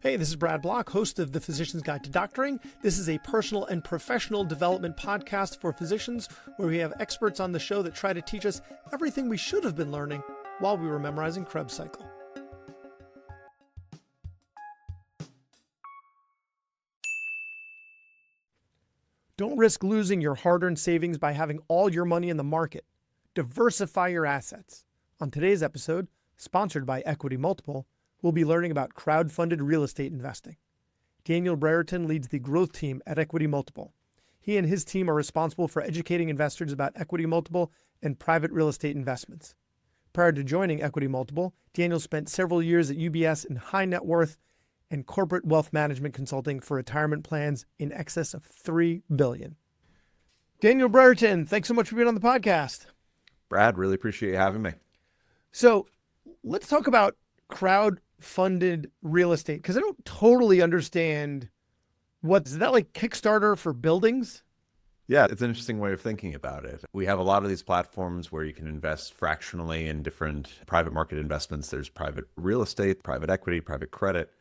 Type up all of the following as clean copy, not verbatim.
Hey, this is Brad Block, host of The Physician's Guide to Doctoring. This is a personal and professional development podcast for physicians where we have experts on the show that try to teach us everything we should have been learning while we were memorizing Krebs cycle. Don't risk losing your hard-earned savings by having all your money in the market. Diversify your assets. On today's episode, sponsored by Equity Multiple, we'll be learning about crowdfunded real estate investing. Daniel Brereton leads the growth team at Equity Multiple. He and his team are responsible for educating investors about Equity Multiple and private real estate investments. Prior to joining Equity Multiple, Daniel spent several years at UBS in high net worth and corporate wealth management consulting for retirement plans in excess of $3 billion. Daniel Brereton, thanks so much for being on the podcast. Brad, really appreciate you having me. So let's talk about crowdfunded real estate, because I don't totally understand is that like Kickstarter for buildings? Yeah, it's an interesting way of thinking about it. We have a lot of these platforms where you can invest fractionally in different private market investments. There's private real estate, private equity, private credit.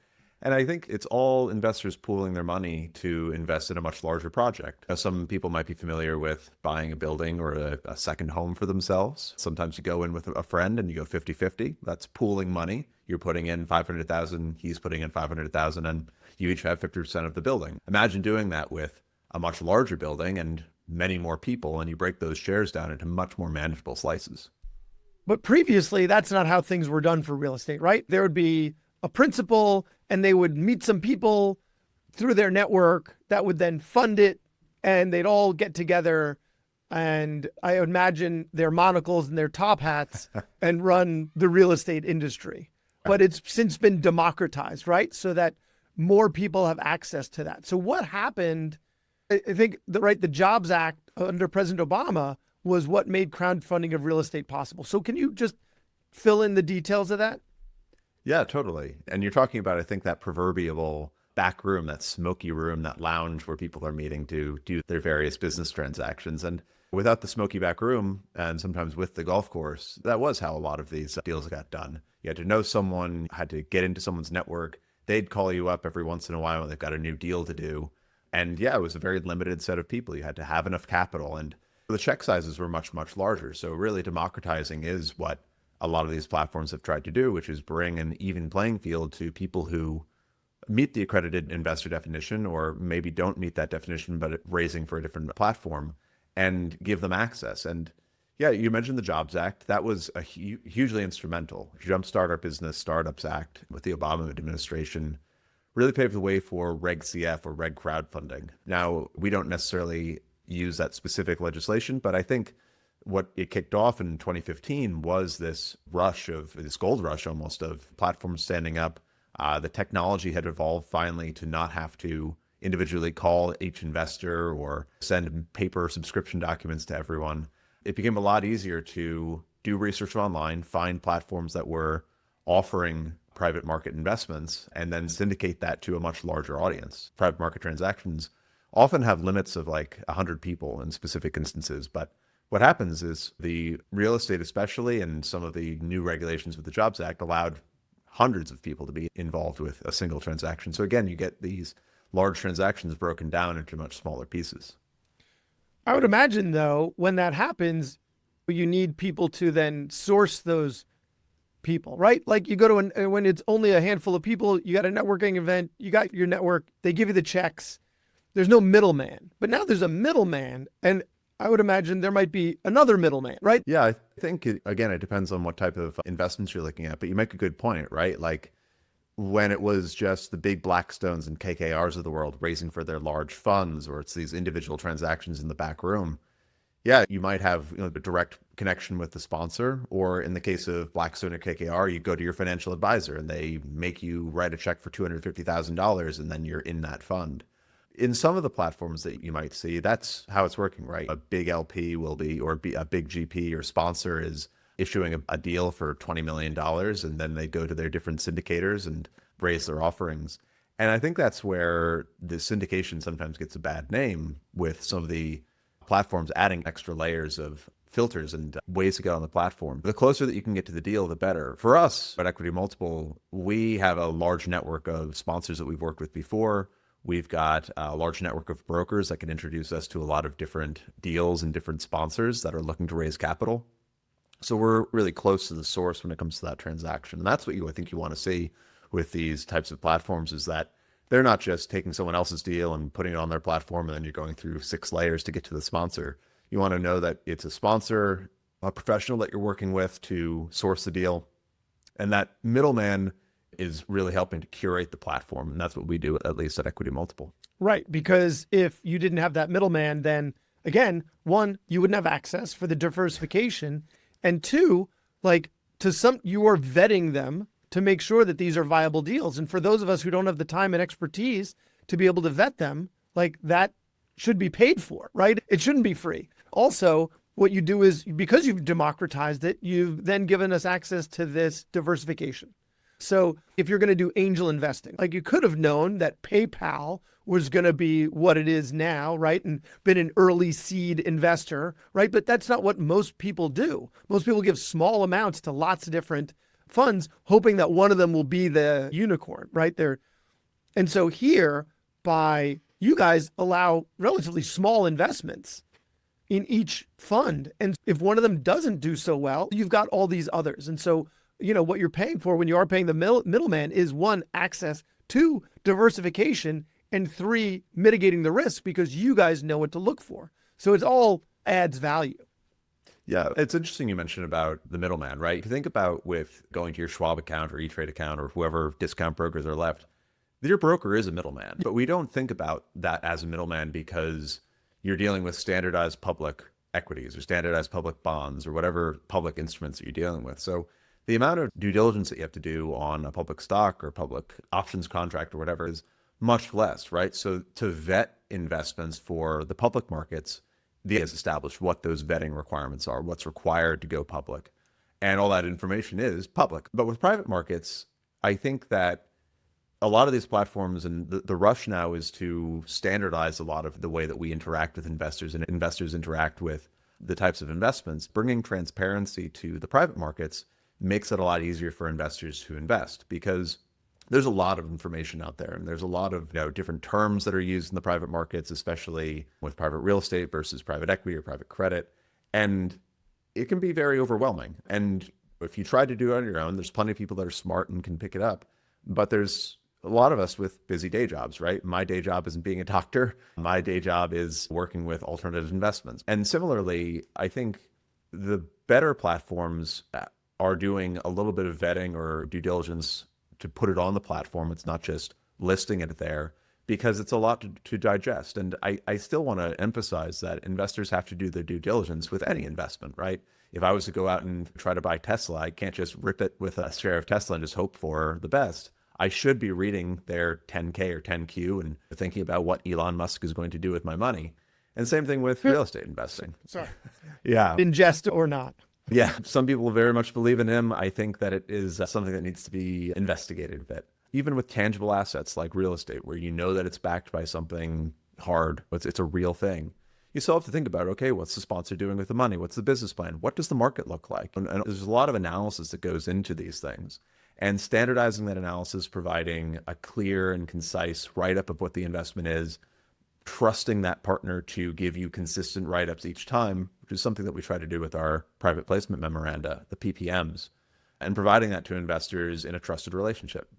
And I think it's all investors pooling their money to invest in a much larger project. Some people might be familiar with buying a building or a second home for themselves. Sometimes you go in with a friend and you go 50-50. That's pooling money. You're putting in $500,000, he's putting in $500,000, and you each have 50% of the building. Imagine doing that with a much larger building and many more people, and you break those shares down into much more manageable slices. But previously, that's not how things were done for real estate, right? There would be a principal and they would meet some people through their network that would then fund it, and they'd all get together, and I imagine their monocles and their top hats and run the real estate industry. But it's since been democratized, right? So that more people have access to that. So what happened? I think the Jobs Act under President Obama was what made crowdfunding of real estate possible. So can you just fill in the details of that? Yeah, totally. And you're talking about, I think, that proverbial back room, that smoky room, that lounge where people are meeting to do their various business transactions. And without the smoky back room, and sometimes with the golf course, that was how a lot of these deals got done. You had to know someone, had to get into someone's network. They'd call you up every once in a while when they've got a new deal to do. And yeah, it was a very limited set of people. You had to have enough capital, and the check sizes were much, much larger. So really democratizing is what a lot of these platforms have tried to do, which is bring an even playing field to people who meet the accredited investor definition or maybe don't meet that definition, but raising for a different platform, and give them access. And yeah, you mentioned the Jobs Act. That was a hugely instrumental. Jumpstart Our Business Startups Act with the Obama administration really paved the way for Reg CF or Reg crowdfunding. Now, we don't necessarily use that specific legislation, but I think what it kicked off in 2015 was this gold rush almost of platforms standing up. The technology had evolved finally to not have to individually call each investor or send paper subscription documents to everyone. It became a lot easier to do research online, find platforms that were offering private market investments, and then syndicate that to a much larger audience. Private market transactions often have limits of like 100 people in specific instances, but what happens is the real estate especially, and some of the new regulations with the Jobs Act allowed hundreds of people to be involved with a single transaction. So again, you get these large transactions broken down into much smaller pieces. I would imagine, though, when that happens, you need people to then source those people, right? Like you go to when it's only a handful of people, you got a networking event, you got your network, they give you the checks. There's no middleman. But now there's a middleman, and I would imagine there might be another middleman, right? Yeah, I think, again, it depends on what type of investments you're looking at, but you make a good point, right? Like when it was just the big Blackstones and KKRs of the world raising for their large funds, or it's these individual transactions in the back room, yeah, you might have a direct connection with the sponsor, or in the case of Blackstone or KKR, you go to your financial advisor and they make you write a check for $250,000 and then you're in that fund. In some of the platforms that you might see, that's how it's working, right? A big LP will be, or a big GP or sponsor is issuing a deal for $20 million, and then they go to their different syndicators and raise their offerings. And I think that's where the syndication sometimes gets a bad name, with some of the platforms adding extra layers of filters and ways to get on the platform. The closer that you can get to the deal, the better. For us at Equity Multiple, we have a large network of sponsors that we've worked with before. We've got a large network of brokers that can introduce us to a lot of different deals and different sponsors that are looking to raise capital. So we're really close to the source when it comes to that transaction. And that's what I think you want to see with these types of platforms, is that they're not just taking someone else's deal and putting it on their platform and then you're going through 6 layers to get to the sponsor. You want to know that it's a sponsor, a professional that you're working with to source the deal, and that middleman is really helping to curate the platform. And that's what we do, at least at Equity Multiple. Right. Because if you didn't have that middleman, then again, one, you wouldn't have access for the diversification. And two, you are vetting them to make sure that these are viable deals. And for those of us who don't have the time and expertise to be able to vet them, that should be paid for, right? It shouldn't be free. Also, what you do is, because you've democratized it, you've then given us access to this diversification. So if you're going to do angel investing, you could have known that PayPal was going to be what it is now, right? And been an early seed investor, right? But that's not what most people do. Most people give small amounts to lots of different funds, hoping that one of them will be the unicorn, right? And so here, by you guys allow relatively small investments in each fund. And if one of them doesn't do so well, you've got all these others. And so, what you're paying for when you are paying the middleman is, 1, access, 2, diversification, and 3, mitigating the risk, because you guys know what to look for. So it all adds value. Yeah, it's interesting you mentioned about the middleman, right? If you think about with going to your Schwab account or E-Trade account or whoever discount brokers are left, your broker is a middleman. But we don't think about that as a middleman because you're dealing with standardized public equities or standardized public bonds or whatever public instruments that you're dealing with. So the amount of due diligence that you have to do on a public stock or public options contract or whatever is much less, right? So to vet investments for the public markets, the has established what those vetting requirements are, what's required to go public. And all that information is public. But with private markets, I think that a lot of these platforms, and the rush now is to standardize a lot of the way that we interact with investors and investors interact with the types of investments. Bringing transparency to the private markets makes it a lot easier for investors to invest, because there's a lot of information out there, and there's a lot of different terms that are used in the private markets, especially with private real estate versus private equity or private credit. And it can be very overwhelming. And if you try to do it on your own, there's plenty of people that are smart and can pick it up. But there's a lot of us with busy day jobs, right? My day job isn't being a doctor. My day job is working with alternative investments. And similarly, I think the better platforms are doing a little bit of vetting or due diligence to put it on the platform. It's not just listing it there, because it's a lot to digest. And I still want to emphasize that investors have to do their due diligence with any investment, right? If I was to go out and try to buy Tesla, I can't just rip it with a share of Tesla and just hope for the best. I should be reading their 10K or 10Q and thinking about what Elon Musk is going to do with my money. And same thing with real estate investing. Sorry. Yeah. In jest or not. Yeah. Some people very much believe in him. I think that it is something that needs to be investigated a bit. Even with tangible assets like real estate, where you know that it's backed by something hard, it's a real thing. You still have to think about, okay, what's the sponsor doing with the money? What's the business plan? What does the market look like? And there's a lot of analysis that goes into these things. And standardizing that analysis, providing a clear and concise write-up of what the investment is, trusting that partner to give you consistent write-ups each time, which is something that we try to do with our private placement memoranda, the PPMs, and providing that to investors in a trusted relationship.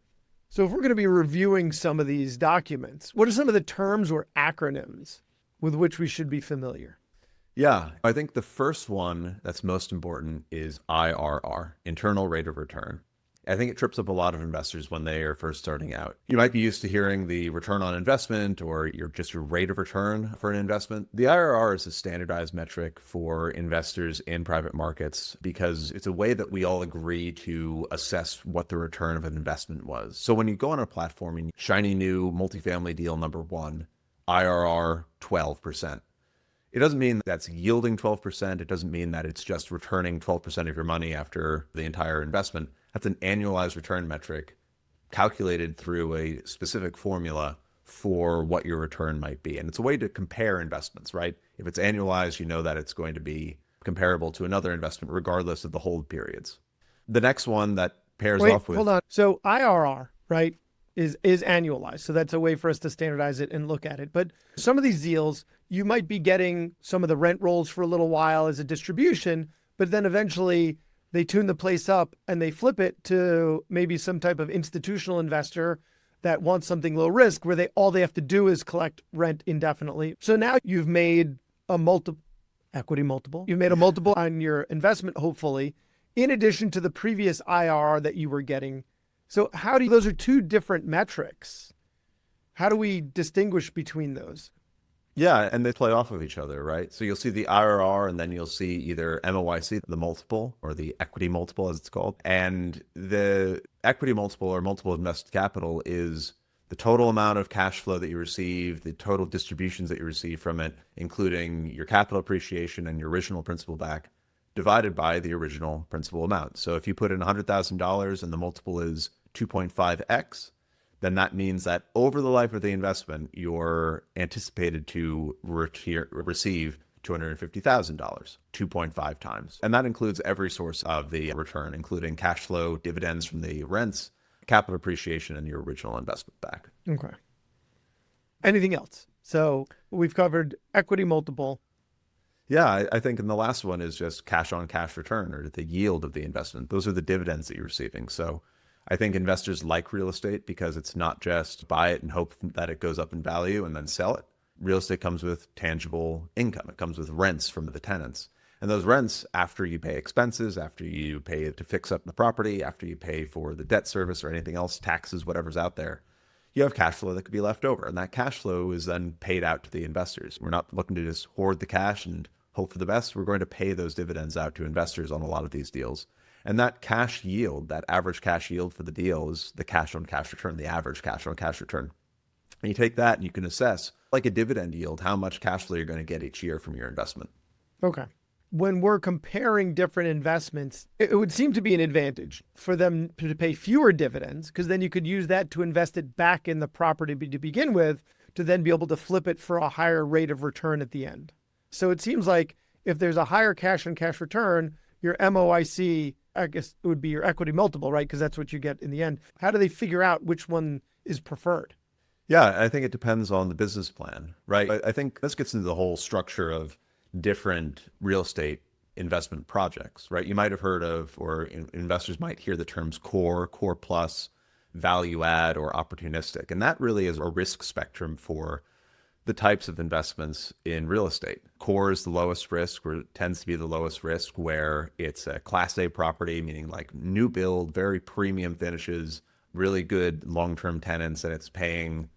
So if we're going to be reviewing some of these documents, what are some of the terms or acronyms with which we should be familiar? Yeah, I think the first one that's most important is IRR, internal rate of return. I think it trips up a lot of investors when they are first starting out. You might be used to hearing the return on investment or your rate of return for an investment. The IRR is a standardized metric for investors in private markets because it's a way that we all agree to assess what the return of an investment was. So when you go on a platform and shiny new multifamily deal number 1, IRR 12%. It doesn't mean that's yielding 12%. It doesn't mean that it's just returning 12% of your money after the entire investment. That's an annualized return metric calculated through a specific formula for what your return might be. And it's a way to compare investments, right? If it's annualized, you know that it's going to be comparable to another investment, regardless of the hold periods. The next one that pairs Wait, off with... hold on. So IRR, right, is annualized. So that's a way for us to standardize it and look at it. But some of these deals, you might be getting some of the rent rolls for a little while as a distribution, but then eventually they tune the place up and they flip it to maybe some type of institutional investor that wants something low risk where all they have to do is collect rent indefinitely. So now you've made a equity multiple. You've made a multiple on your investment, hopefully, in addition to the previous IRR that you were getting. So those are two different metrics. How do we distinguish between those? Yeah, and they play off of each other, right? So you'll see the IRR, and then you'll see either MOIC, the multiple, or the equity multiple, as it's called. And the equity multiple, or multiple of invested capital, is the total amount of cash flow that you receive, the total distributions that you receive from it, including your capital appreciation and your original principal back, divided by the original principal amount. So if you put in $100,000 and the multiple is 2.5x, then that means that over the life of the investment, you're anticipated to receive $250,000, 2.5 times. And that includes every source of the return, including cash flow, dividends from the rents, capital appreciation, and your original investment back. Okay. Anything else? So we've covered equity multiple. Yeah, I think in the last one is just cash on cash return, or the yield of the investment. Those are the dividends that you're receiving. So I think investors like real estate because it's not just buy it and hope that it goes up in value and then sell it. Real estate comes with tangible income. It comes with rents from the tenants. And those rents, after you pay expenses, after you pay to fix up the property, after you pay for the debt service or anything else, taxes, whatever's out there, you have cash flow that could be left over. And that cash flow is then paid out to the investors. We're not looking to just hoard the cash and hope for the best. We're going to pay those dividends out to investors on a lot of these deals. And that cash yield, that average cash yield for the deal, is the cash on cash return, the average cash on cash return. And you take that and you can assess, like a dividend yield, how much cash flow you're going to get each year from your investment. Okay. When we're comparing different investments, it would seem to be an advantage for them to pay fewer dividends, because then you could use that to invest it back in the property to begin with, to then be able to flip it for a higher rate of return at the end. So it seems like if there's a higher cash on cash return, your MOIC, I guess it would be your equity multiple, right? Because that's what you get in the end. How do they figure out which one is preferred? Yeah, I think it depends on the business plan, right? I think this gets into the whole structure of different real estate investment projects, right? You might have heard of, or investors might hear the terms core, core plus, value add, or opportunistic. And that really is a risk spectrum for the types of investments in real estate. Core is the lowest risk, or tends to be the lowest risk, where it's a Class A property, meaning like new build, very premium finishes, really good long-term tenants, and it's paying,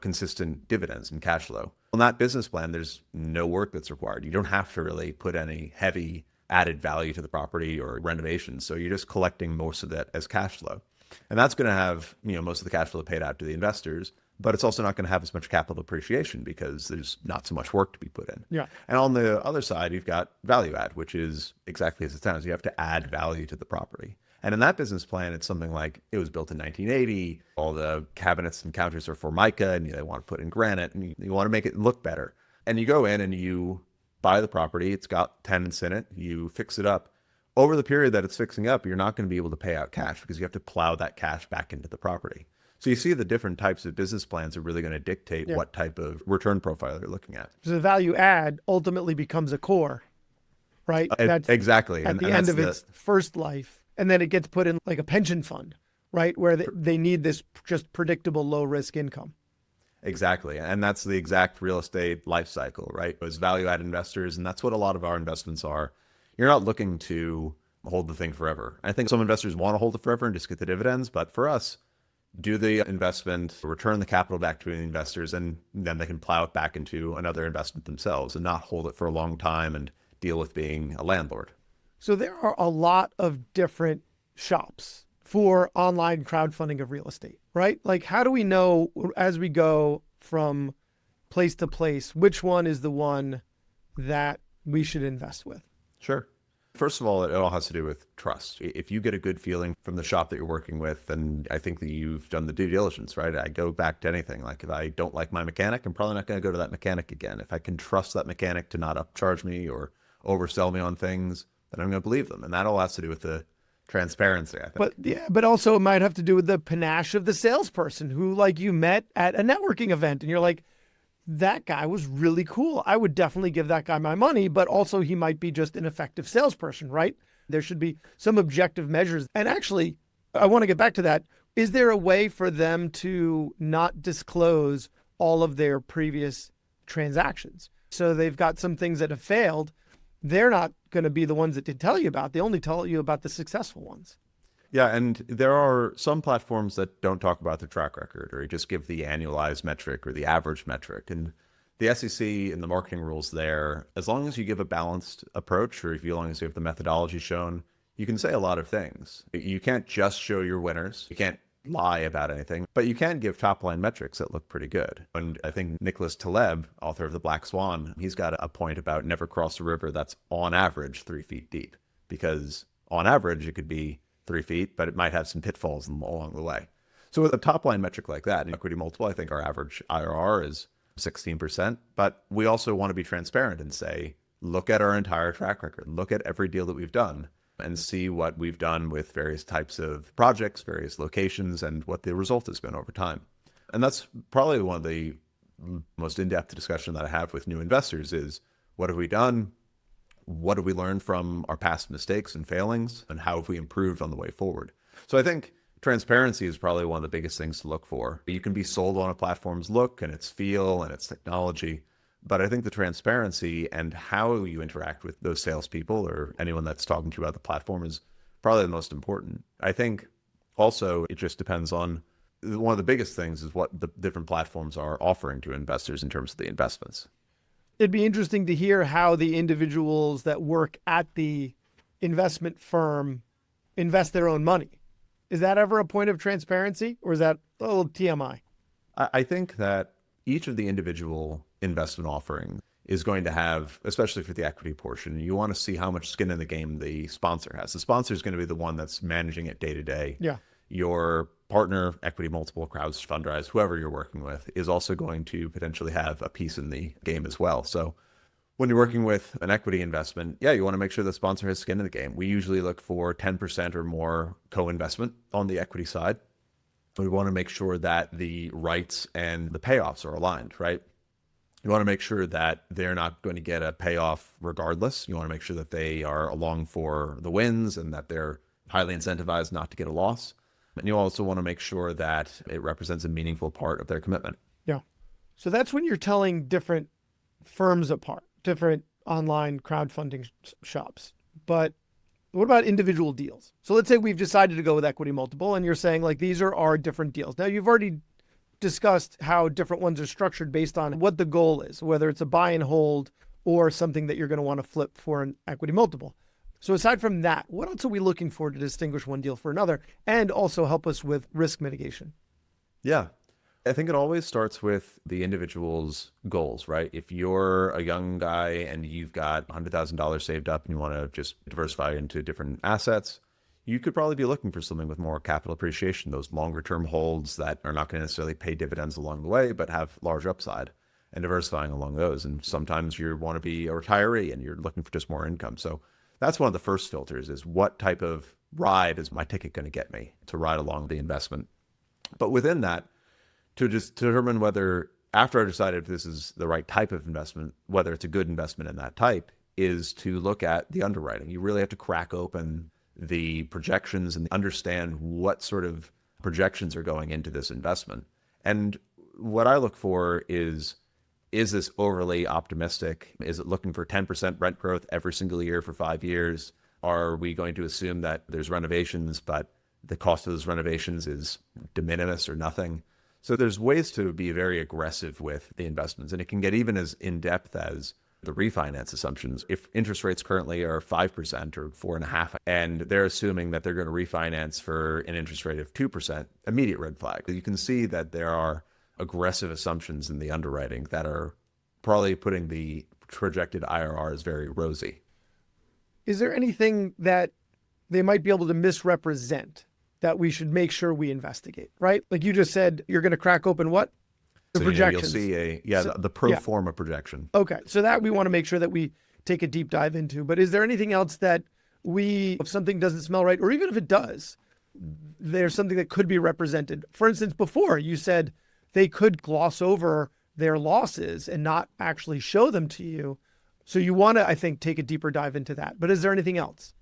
consistent dividends and cash flow. On that business plan, there's no work that's required. You don't have to really put any heavy added value to the property or renovations. So you're just collecting most of that as cash flow. And that's going to have, most of the cash flow paid out to the investors, but it's also not going to have as much capital appreciation because there's not so much work to be put in. Yeah. And on the other side, you've got value add, which is exactly as it sounds. You have to add value to the property. And in that business plan, it's something like it was built in 1980. All the cabinets and counters are Formica, and they want to put in granite, and you want to make it look better. And you go in and you buy the property. It's got tenants in it. You fix it up. Over the period that it's fixing up, you're not going to be able to pay out cash because you have to plow that cash back into the property. So you see the different types of business plans are really going to dictate what type of return profile you're looking at. So the value add ultimately becomes a core, right? That's exactly. At the end of its first life. And then it gets put in like a pension fund, right? Where they need this just predictable low risk income. Exactly. And that's the exact real estate life cycle, right? As value add investors. And that's what a lot of our investments are. You're not looking to hold the thing forever. I think some investors want to hold it forever and just get the dividends. But for us, do the investment, return the capital back to the investors, and then they can plow it back into another investment themselves and not hold it for a long time and deal with being a landlord. So there are a lot of different shops for online crowdfunding of real estate, right? Like, how do we know as we go from place to place, which one is the one that we should invest with? Sure. First of all, it all has to do with trust. If you get a good feeling from the shop that you're working with, then I think that you've done the due diligence, right? I go back to anything. Like if I don't like my mechanic, I'm probably not going to go to that mechanic again. If I can trust that mechanic to not upcharge me or oversell me on things, then I'm going to believe them. And that all has to do with the transparency, I think. But yeah, but also it might have to do with the panache of the salesperson who like you met at a networking event and you're like, that guy was really cool. I would definitely give that guy my money, but also he might be just an effective salesperson, right? There should be some objective measures. And actually, I want to get back to that. Is there a way for them to not disclose all of their previous transactions? So they've got some things that have failed. They're not going to be the ones that they tell you about. They only tell you about the successful ones. Yeah, and there are some platforms that don't talk about the track record or just give the annualized metric or the average metric. And the SEC and the marketing rules there, as long as you give a balanced approach or as long as you have the methodology shown, you can say a lot of things. You can't just show your winners. You can't lie about anything, but you can give top line metrics that look pretty good. And I think Nicholas Taleb, author of The Black Swan, he's got a point about never cross a river that's on average 3 feet deep, because on average it could be 3 feet, but it might have some pitfalls along the way. So with a top line metric like that, in equity multiple, I think our average IRR is 16%, but we also want to be transparent and say, look at our entire track record, look at every deal that we've done and see what we've done with various types of projects, various locations, and what the result has been over time. And that's probably one of the most in-depth discussion that I have with new investors is, what have we done? What have we learned from our past mistakes and failings, and how have we improved on the way forward? So I think transparency is probably one of the biggest things to look for. You can be sold on a platform's look and its feel and its technology, but I think the transparency and how you interact with those salespeople or anyone that's talking to you about the platform is probably the most important. I think also it just depends on, one of the biggest things is what the different platforms are offering to investors in terms of the investments. It'd be interesting to hear how the individuals that work at the investment firm invest their own money. Is that ever a point of transparency, or is that a little TMI? I think that each of the individual investment offerings is going to have, especially for the equity portion, you want to see how much skin in the game the sponsor has. The sponsor is going to be the one that's managing it day to day. Yeah. Your partner, equity multiple, Crowdfunded, whoever you're working with, is also going to potentially have a piece in the game as well. So when you're working with an equity investment, yeah, you want to make sure the sponsor has skin in the game. We usually look for 10% or more co-investment on the equity side. We want to make sure that the rights and the payoffs are aligned, right? You want to make sure that they're not going to get a payoff regardless. You want to make sure that they are along for the wins and that they're highly incentivized not to get a loss. And you also want to make sure that it represents a meaningful part of their commitment. Yeah. So that's when you're telling different firms apart, different online crowdfunding shops. But what about individual deals? So let's say we've decided to go with equity multiple and you're saying like, these are our different deals. Now you've already discussed how different ones are structured based on what the goal is, whether it's a buy and hold or something that you're going to want to flip for an equity multiple. So aside from that, what else are we looking for to distinguish one deal for another and also help us with risk mitigation? Yeah. I think it always starts with the individual's goals, right? If you're a young guy and you've got $100,000 saved up and you want to just diversify into different assets, you could probably be looking for something with more capital appreciation, those longer term holds that are not going to necessarily pay dividends along the way, but have large upside, and diversifying along those. And sometimes you want to be a retiree and you're looking for just more income. So that's one of the first filters, is what type of ride is my ticket going to get me to ride along the investment? But within that, to just determine whether, after I decided if this is the right type of investment, whether it's a good investment in that type, is to look at the underwriting. You really have to crack open the projections and understand what sort of projections are going into this investment. And what I look for is this overly optimistic? Is it looking for 10% rent growth every single year for 5 years? Are we going to assume that there's renovations, but the cost of those renovations is de minimis or nothing? So there's ways to be very aggressive with the investments, and it can get even as in-depth as the refinance assumptions. If interest rates currently are 5% or 4.5%, and they're assuming that they're going to refinance for an interest rate of 2%, immediate red flag. You can see that there are aggressive assumptions in the underwriting that are probably putting the projected IRR as very rosy. Is there anything that they might be able to misrepresent that we should make sure we investigate, right? Like you just said, you're going to crack open what? The So projections. you'll see the pro forma projection. Okay. So that we want to make sure that we take a deep dive into. But is there anything else that if something doesn't smell right, or even if it does, there's something that could be represented? For instance, before you said they could gloss over their losses and not actually show them to you. So you want to, I think, take a deeper dive into that. But is there anything else?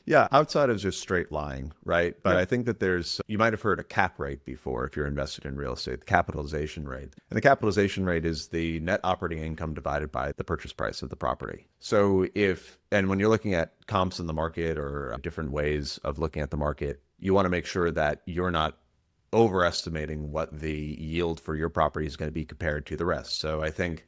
Yeah, outside of just straight lying, right? But Yeah. I think that you might have heard a cap rate before if you're invested in real estate, the capitalization rate. And the capitalization rate is the net operating income divided by the purchase price of the property. So when you're looking at comps in the market or different ways of looking at the market, you want to make sure that you're not overestimating what the yield for your property is going to be compared to the rest. So I think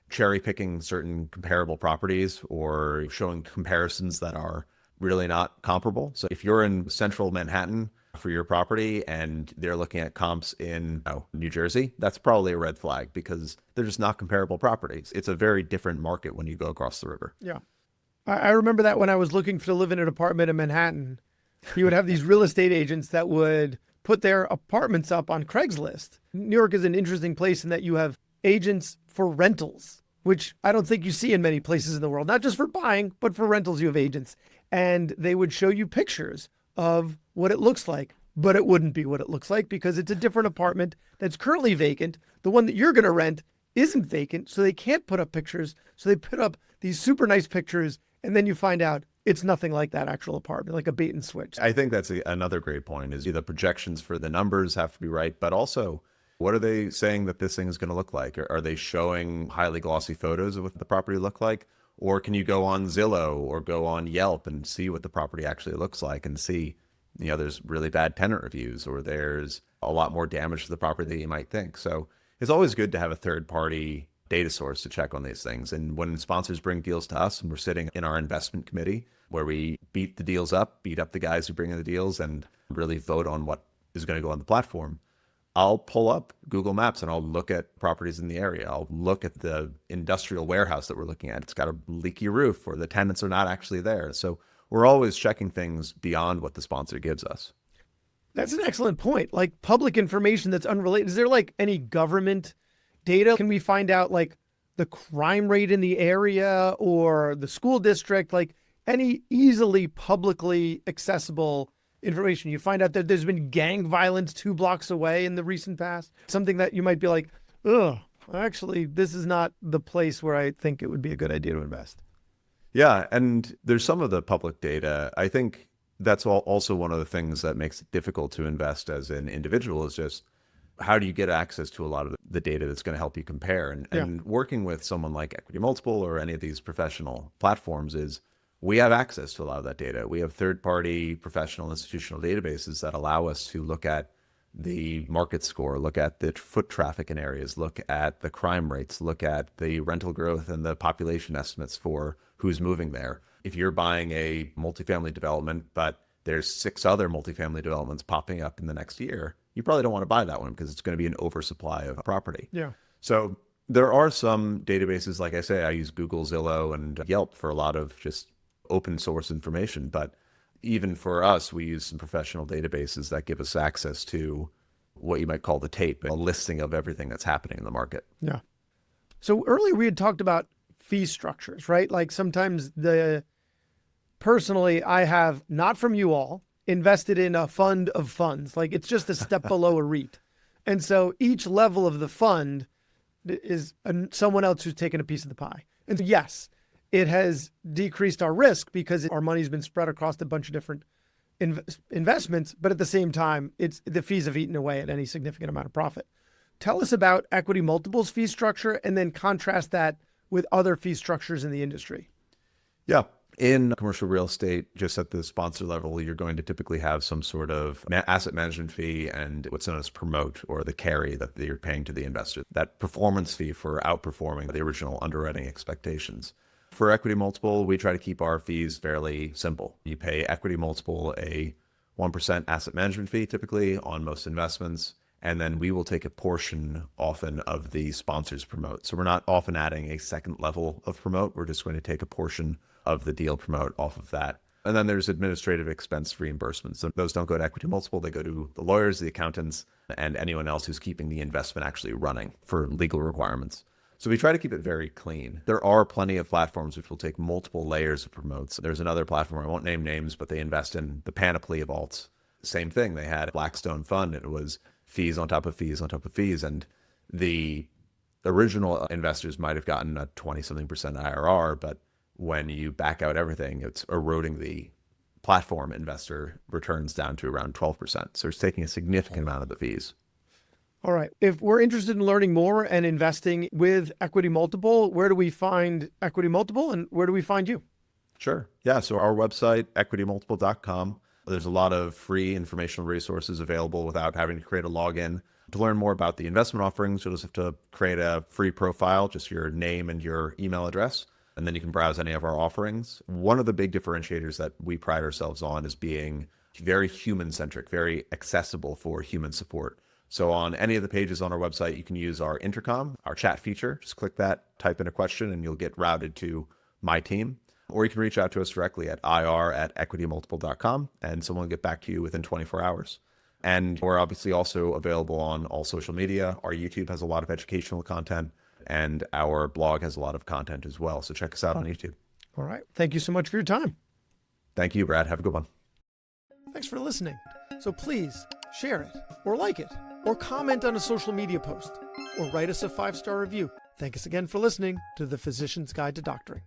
cherry picking certain comparable properties or showing comparisons that are really not comparable. So if you're in central Manhattan for your property and they're looking at comps in New Jersey, that's probably a red flag because they're just not comparable properties. It's a very different market when you go across the river. Yeah. I remember that when I was looking to live in an apartment in Manhattan, you would have these real estate agents that would put their apartments up on Craigslist. New York is an interesting place in that you have agents for rentals, which I don't think you see in many places in the world. Not just for buying, but for rentals, you have agents. And they would show you pictures of what it looks like, but it wouldn't be what it looks like because it's a different apartment that's currently vacant. The one that you're going to rent isn't vacant, so they can't put up pictures. So they put up these super nice pictures, and then you find out it's nothing like that actual apartment, like a bait and switch. I think that's another great point is the projections for the numbers have to be right, but also what are they saying that this thing is going to look like? Are they showing highly glossy photos of what the property look like? Or can you go on Zillow or go on Yelp and see what the property actually looks like and see, there's really bad tenant reviews or there's a lot more damage to the property than you might think. So it's always good to have a third party data source to check on these things. And when sponsors bring deals to us and we're sitting in our investment committee where we beat the deals up, beat up the guys who bring in the deals and really vote on what is going to go on the platform, I'll pull up Google Maps and I'll look at properties in the area. I'll look at the industrial warehouse that we're looking at. It's got a leaky roof or the tenants are not actually there. So we're always checking things beyond what the sponsor gives us. That's an excellent point. Like public information that's unrelated. Is there like any government data? Can we find out like the crime rate in the area or the school district? Like any easily publicly accessible information? You find out that there's been gang violence 2 blocks away in the recent past. Something that you might be like, oh, actually, this is not the place where I think it would be a good idea to invest. Yeah. And there's some of the public data. I think that's also one of the things that makes it difficult to invest as an individual is just how do you get access to a lot of the data that's going to help you compare? And working with someone like Equity Multiple or any of these professional platforms is we have access to a lot of that data. We have third-party professional institutional databases that allow us to look at the market score, look at the foot traffic in areas, look at the crime rates, look at the rental growth and the population estimates for who's moving there. If you're buying a multifamily development, but there's 6 other multifamily developments popping up in the next year, you probably don't want to buy that one because it's going to be an oversupply of property. Yeah. So there are some databases, like I say, I use Google, Zillow, and Yelp for a lot of just open source information. But even for us, we use some professional databases that give us access to what you might call the tape, a listing of everything that's happening in the market. Yeah. So earlier we had talked about fee structures, right? Like sometimes personally, I have, not from you all, invested in a fund of funds. Like it's just a step below a REIT. And so each level of the fund is someone else who's taken a piece of the pie. And so yes, it has decreased our risk because our money's been spread across a bunch of different investments. But at the same time, the fees have eaten away at any significant amount of profit. Tell us about Equity Multiple's fee structure and then contrast that with other fee structures in the industry. Yeah. In commercial real estate, just at the sponsor level, you're going to typically have some sort of asset management fee and what's known as promote or the carry that you're paying to the investor, that performance fee for outperforming the original underwriting expectations. For Equity Multiple, we try to keep our fees fairly simple. You pay Equity Multiple a 1% asset management fee typically on most investments, and then we will take a portion often of the sponsor's promote. So we're not often adding a second level of promote. We're just going to take a portion of the deal promote off of that. And then there's administrative expense reimbursements. So those don't go to Equity Multiple. They go to the lawyers, the accountants, and anyone else who's keeping the investment actually running for legal requirements. So we try to keep it very clean. There are plenty of platforms which will take multiple layers of promotes. There's another platform, I won't name names, but they invest in the panoply of alts. Same thing. They had a Blackstone fund. It was fees on top of fees on top of fees. And the original investors might have gotten a 20-something% IRR, but when you back out everything, it's eroding the platform investor returns down to around 12%. So it's taking a significant amount of the fees. All right. If we're interested in learning more and investing with Equity Multiple, where do we find Equity Multiple and where do we find you? Sure. Yeah. So our website, equitymultiple.com, there's a lot of free informational resources available without having to create a login. To learn more about the investment offerings, you'll just have to create a free profile, just your name and your email address, and then you can browse any of our offerings. One of the big differentiators that we pride ourselves on is being very human-centric, very accessible for human support. So on any of the pages on our website, you can use our intercom, our chat feature. Just click that, type in a question, and you'll get routed to my team. Or you can reach out to us directly at ir@equitymultiple.com, and someone will get back to you within 24 hours. And we're obviously also available on all social media. Our YouTube has a lot of educational content, and our blog has a lot of content as well. So check us out on YouTube. All right. Thank you so much for your time. Thank you, Brad. Have a good one. Thanks for listening. So please share it or like it or comment on a social media post or write us a 5-star review. Thank us again for listening to The Physician's Guide to Doctoring.